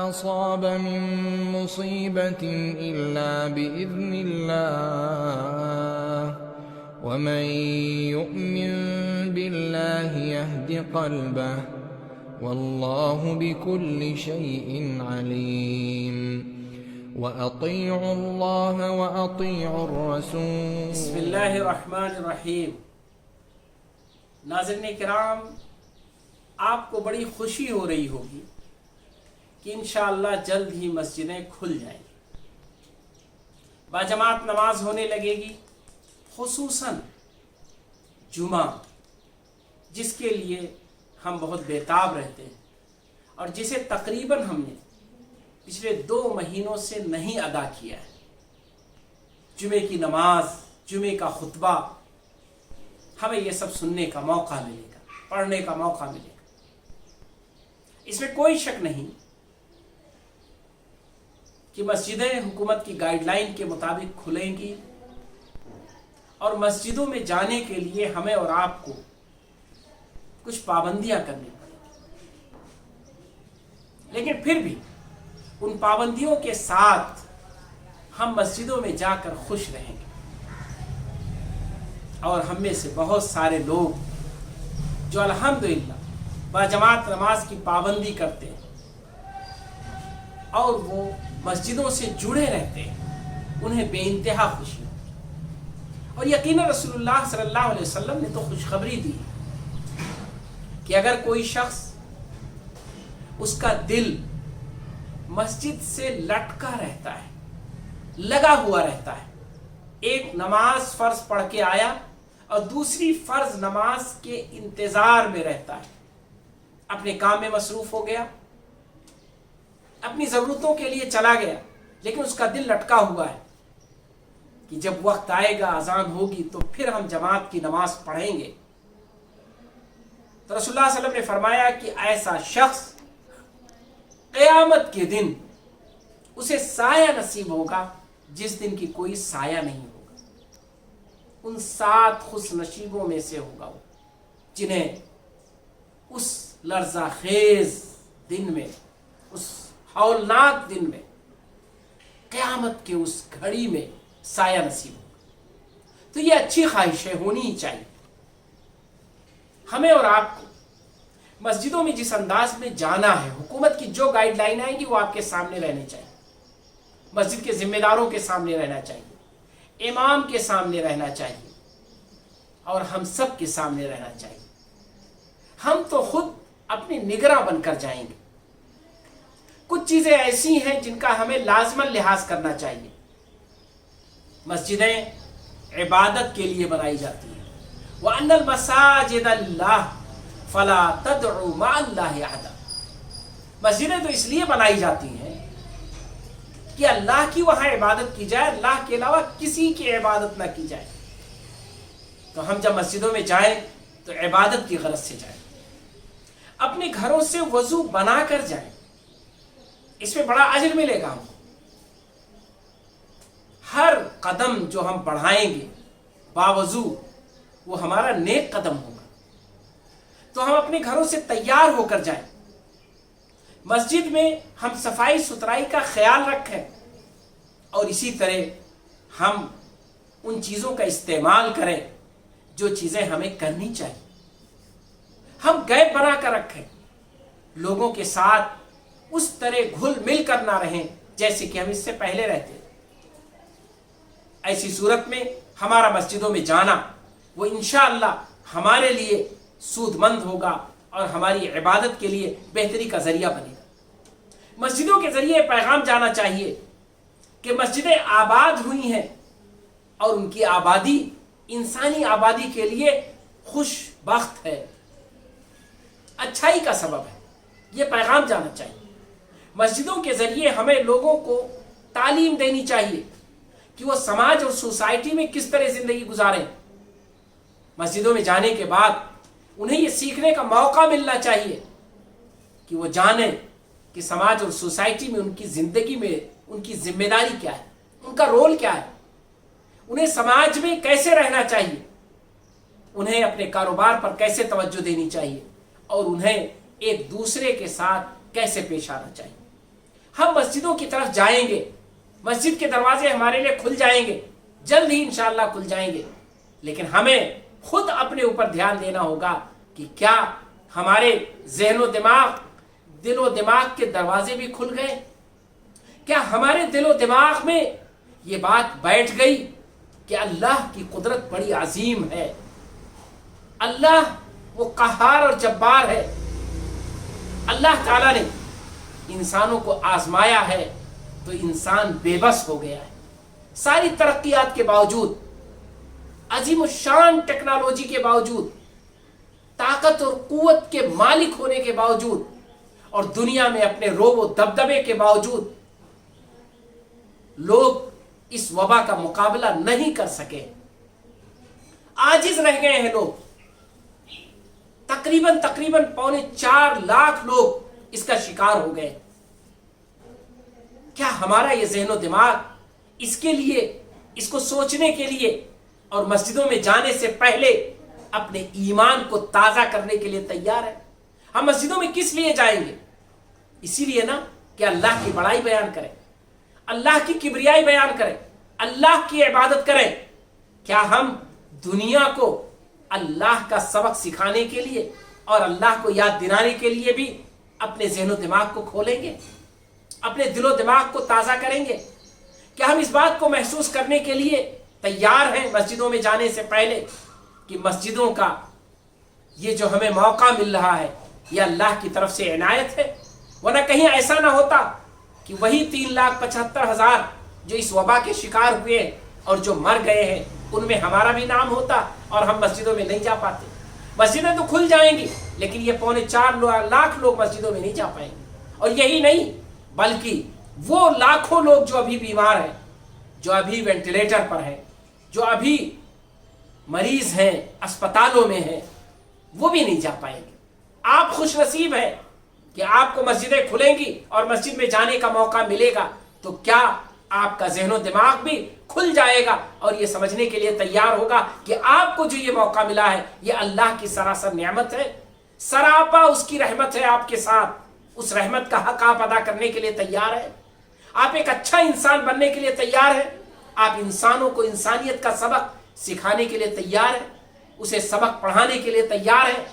أصاب من مصيبة إلا بإذن الله ومن يؤمن بالله يهد قلبه والله بكل شيء عليم وأطيعوا الله وأطيعوا الرسول. بسم اللہ الرحمن الرحیم. ناظرین کرام، آپ کو بڑی خوشی ہو رہی ہوگی کہ انشاءاللہ جلد ہی مسجدیں کھل جائیں گی، باجماعت نماز ہونے لگے گی، خصوصاً جمعہ جس کے لیے ہم بہت بیتاب رہتے ہیں اور جسے تقریباً ہم نے پچھلے 2 مہینوں سے نہیں ادا کیا ہے. جمعے کی نماز، جمعے کا خطبہ، ہمیں یہ سب سننے کا موقع ملے گا، پڑھنے کا موقع ملے گا. اس میں کوئی شک نہیں کہ مسجدیں حکومت کی گائیڈ لائن کے مطابق کھلیں گی اور مسجدوں میں جانے کے لیے ہمیں اور آپ کو کچھ پابندیاں کرنی پڑیں گی، لیکن پھر بھی ان پابندیوں کے ساتھ ہم مسجدوں میں جا کر خوش رہیں گے. اور ہم میں سے بہت سارے لوگ جو الحمدللہ باجماعت نماز کی پابندی کرتے ہیں اور وہ مسجدوں سے جڑے رہتے ہیں، انہیں بے انتہا خوشی ہوتی ہے. اور یقیناً رسول اللہ صلی اللہ علیہ وسلم نے تو خوشخبری دی کہ اگر کوئی شخص، اس کا دل مسجد سے لٹکا رہتا ہے، لگا ہوا رہتا ہے، ایک نماز فرض پڑھ کے آیا اور دوسری فرض نماز کے انتظار میں رہتا ہے، اپنے کام میں مصروف ہو گیا، اپنی ضرورتوں کے لیے چلا گیا، لیکن اس کا دل لٹکا ہوا ہے کہ جب وقت آئے گا، اذان ہوگی تو پھر ہم جماعت کی نماز پڑھیں گے. تو رسول اللہ صلی اللہ علیہ وسلم نے فرمایا کہ ایسا شخص قیامت کے دن اسے سایہ نصیب ہوگا جس دن کی کوئی سایہ نہیں ہوگا. ان 7 خوش نصیبوں میں سے ہوگا وہ، جنہیں اس لرزہ خیز دن میں، اس ہولناک دن میں، قیامت کے اس گھڑی میں سایہ نصیب ہوگا. تو یہ اچھی خواہشیں ہونی ہی چاہیے. ہمیں اور آپ کو مسجدوں میں جس انداز میں جانا ہے، حکومت کی جو گائیڈ لائن آئیں گی وہ آپ کے سامنے رہنی چاہیے، مسجد کے ذمہ داروں کے سامنے رہنا چاہیے، امام کے سامنے رہنا چاہیے اور ہم سب کے سامنے رہنا چاہیے. ہم تو خود اپنی نگراں بن کر جائیں گے. کچھ چیزیں ایسی ہیں جن کا ہمیں لازماً لحاظ کرنا چاہیے. مسجدیں عبادت کے لیے بنائی جاتی ہیں. وَأَنَّ الْمَسَاجِدَ لِلَّهِ فَلَا تَدْعُوا مَعَ اللَّهِ أَحَدًا. مسجدیں تو اس لیے بنائی جاتی ہیں کہ اللہ کی وہاں عبادت کی جائے، اللہ کے علاوہ کسی کی عبادت نہ کی جائے. تو ہم جب مسجدوں میں جائیں تو عبادت کی غرض سے جائیں، اپنے گھروں سے وضو بنا کر جائیں، اس میں بڑا اجر ملے گا. ہم ہر قدم جو ہم بڑھائیں گے باوضو وہ ہمارا نیک قدم ہوگا. تو ہم اپنے گھروں سے تیار ہو کر جائیں، مسجد میں ہم صفائی ستھرائی کا خیال رکھیں اور اسی طرح ہم ان چیزوں کا استعمال کریں جو چیزیں ہمیں کرنی چاہیے. ہم گیپ بنا کر رکھیں، لوگوں کے ساتھ اس طرح گھل مل کر نہ رہیں جیسے کہ ہم اس سے پہلے رہتے. ایسی صورت میں ہمارا مسجدوں میں جانا وہ انشاءاللہ ہمارے لیے سود مند ہوگا اور ہماری عبادت کے لیے بہتری کا ذریعہ بنے گا. مسجدوں کے ذریعے پیغام جانا چاہیے کہ مسجدیں آباد ہوئی ہیں اور ان کی آبادی انسانی آبادی کے لیے خوش بخت ہے، اچھائی کا سبب ہے. یہ پیغام جانا چاہیے. مسجدوں کے ذریعے ہمیں لوگوں کو تعلیم دینی چاہیے کہ وہ سماج اور سوسائٹی میں کس طرح زندگی گزاریں. مسجدوں میں جانے کے بعد انہیں یہ سیکھنے کا موقع ملنا چاہیے کہ وہ جانیں کہ سماج اور سوسائٹی میں ان کی زندگی میں ان کی ذمہ داری کیا ہے، ان کا رول کیا ہے، انہیں سماج میں کیسے رہنا چاہیے، انہیں اپنے کاروبار پر کیسے توجہ دینی چاہیے اور انہیں ایک دوسرے کے ساتھ کیسے پیش آنا چاہیے. ہم مسجدوں کی طرف جائیں گے، مسجد کے دروازے ہمارے لیے کھل جائیں گے، جلد ہی انشاءاللہ کھل جائیں گے، لیکن ہمیں خود اپنے اوپر دھیان دینا ہوگا کہ کیا ہمارے ذہن و دماغ، دل و دماغ کے دروازے بھی کھل گئے؟ کیا ہمارے دل و دماغ میں یہ بات بیٹھ گئی کہ اللہ کی قدرت بڑی عظیم ہے، اللہ وہ قہار اور جبار ہے، اللہ تعالیٰ نے انسانوں کو آزمایا ہے تو انسان بے بس ہو گیا ہے، ساری ترقیات کے باوجود، عظیم الشان ٹیکنالوجی کے باوجود، طاقت اور قوت کے مالک ہونے کے باوجود، اور دنیا میں اپنے روب و دبدبے کے باوجود لوگ اس وبا کا مقابلہ نہیں کر سکے، عاجز رہ گئے ہیں لوگ۔ تقریباً 4.25 لاکھ لوگ اس کا شکار ہو گئے۔ کیا ہمارا یہ ذہن و دماغ اس کے لیے، اس کو سوچنے کے لیے اور مسجدوں میں جانے سے پہلے اپنے ایمان کو تازہ کرنے کے لیے تیار ہے؟ ہم مسجدوں میں کس لیے جائیں گے؟ اسی لیے نا کہ اللہ کی بڑائی بیان کریں، اللہ کی کبریائی بیان کریں، اللہ کی عبادت کریں۔ کیا ہم دنیا کو اللہ کا سبق سکھانے کے لیے اور اللہ کو یاد دلانے کے لیے بھی اپنے ذہن و دماغ کو کھولیں گے، اپنے دل و دماغ کو تازہ کریں گے؟ کیا ہم اس بات کو محسوس کرنے کے لیے تیار ہیں مسجدوں میں جانے سے پہلے کہ مسجدوں کا یہ جو ہمیں موقع مل رہا ہے یہ اللہ کی طرف سے عنایت ہے؟ ورنہ کہیں ایسا نہ ہوتا کہ وہی 3,75,000 جو اس وبا کے شکار ہوئے اور جو مر گئے ہیں ان میں ہمارا بھی نام ہوتا اور ہم مسجدوں میں نہیں جا پاتے۔ مسجدیں تو کھل جائیں گی لیکن یہ 4.25 لاکھ لوگ مسجدوں میں نہیں جا پائیں گے۔ اور یہی نہیں بلکہ وہ لاکھوں لوگ جو ابھی بیمار ہیں، جو ابھی وینٹیلیٹر پر ہیں، جو ابھی مریض ہیں، اسپتالوں میں ہیں، وہ بھی نہیں جا پائیں گے۔ آپ خوش نصیب ہیں کہ آپ کو مسجدیں کھلیں گی اور مسجد میں جانے کا موقع ملے گا، تو کیا آپ کا ذہن و دماغ بھی کھل جائے گا اور یہ سمجھنے کے لیے تیار ہوگا کہ آپ کو جو یہ موقع ملا ہے یہ اللہ کی سراسر نعمت ہے، سراپا اس کی رحمت ہے آپ کے ساتھ، اس رحمت کا حق آپ ادا کرنے کے لیے تیار ہیں؟ آپ ایک اچھا انسان بننے کے لیے تیار ہیں؟ آپ انسانوں کو انسانیت کا سبق سکھانے کے لیے تیار ہیں؟ اسے سبق پڑھانے کے لیے تیار ہیں؟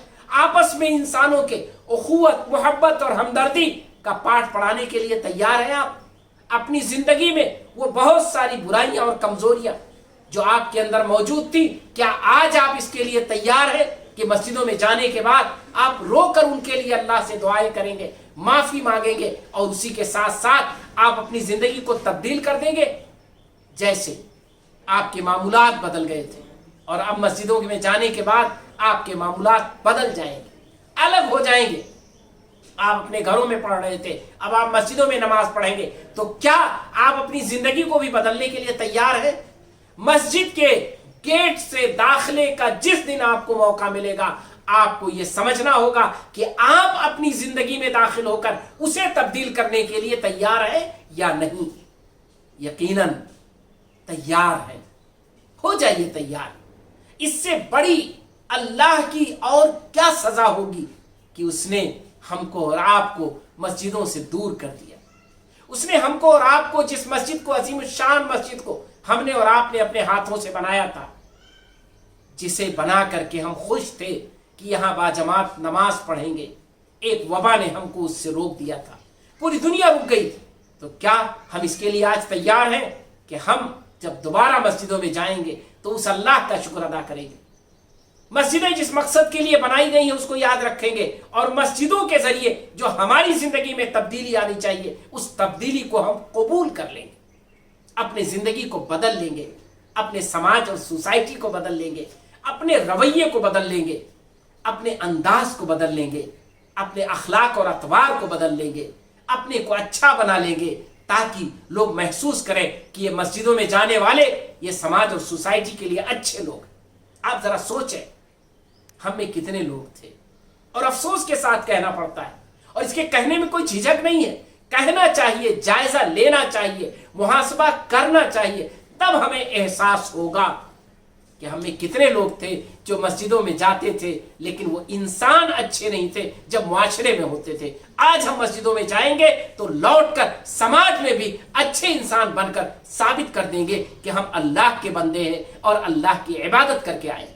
آپس میں انسانوں کے اخوت، محبت اور ہمدردی کا پاٹھ پڑھانے کے لیے تیار ہیں؟ آپ اپنی زندگی میں وہ بہت ساری برائیاں اور کمزوریاں جو آپ کے اندر موجود تھی، کیا آج آپ اس کے لیے تیار ہیں کہ مسجدوں میں جانے کے بعد آپ رو کر ان کے لیے اللہ سے دعائیں کریں گے، معافی مانگیں گے، اور اسی کے ساتھ ساتھ آپ اپنی زندگی کو تبدیل کر دیں گے؟ جیسے آپ کے معمولات بدل گئے تھے اور اب مسجدوں میں جانے کے بعد آپ کے معمولات بدل جائیں گے، الگ ہو جائیں گے۔ آپ اپنے گھروں میں پڑھ رہے تھے، اب آپ مسجدوں میں نماز پڑھیں گے، تو کیا آپ اپنی زندگی کو بھی بدلنے کے لیے تیار ہیں؟ مسجد کے گیٹ سے داخلے کا جس دن آپ کو موقع ملے گا، آپ کو یہ سمجھنا ہوگا کہ آپ اپنی زندگی میں داخل ہو کر اسے تبدیل کرنے کے لیے تیار ہیں یا نہیں۔ یقیناً تیار ہے، ہو جائیے تیار۔ اس سے بڑی اللہ کی اور کیا سزا ہوگی کہ اس نے ہم کو اور آپ کو مسجدوں سے دور کر دیا۔ اس نے ہم کو اور آپ کو، جس مسجد کو، عظیم الشان مسجد کو ہم نے اور آپ نے اپنے ہاتھوں سے بنایا تھا، جسے بنا کر کے ہم خوش تھے کہ یہاں باجماعت نماز پڑھیں گے، ایک وبا نے ہم کو اس سے روک دیا تھا، پوری دنیا رک گئی تھی، تو کیا ہم اس کے لیے آج تیار ہیں کہ ہم جب دوبارہ مسجدوں میں جائیں گے تو اس اللہ کا شکر ادا کریں گے؟ مسجدیں جس مقصد کے لیے بنائی گئی ہیں اس کو یاد رکھیں گے، اور مسجدوں کے ذریعے جو ہماری زندگی میں تبدیلی آنی چاہیے اس تبدیلی کو ہم قبول کر لیں گے، اپنے زندگی کو بدل لیں گے، اپنے سماج اور سوسائٹی کو بدل لیں گے، اپنے رویے کو بدل لیں گے، اپنے انداز کو بدل لیں گے، اپنے اخلاق اور اطوار کو بدل لیں گے، اپنے کو اچھا بنا لیں گے، تاکہ لوگ محسوس کریں کہ یہ مسجدوں میں جانے والے یہ سماج اور سوسائٹی کے لیے اچھے لوگ ہیں۔ آپ ذرا سوچیں ہم میں کتنے لوگ تھے، اور افسوس کے ساتھ کہنا پڑتا ہے، اور اس کے کہنے میں کوئی جھجک نہیں ہے، کہنا چاہیے، جائزہ لینا چاہیے، محاسبہ کرنا چاہیے، تب ہمیں احساس ہوگا کہ ہم میں کتنے لوگ تھے جو مسجدوں میں جاتے تھے لیکن وہ انسان اچھے نہیں تھے جب معاشرے میں ہوتے تھے. آج ہم مسجدوں میں جائیں گے تو لوٹ کر سماج میں بھی اچھے انسان بن کر ثابت کر دیں گے کہ ہم اللہ کے بندے ہیں اور اللہ کی عبادت کر کے آئے.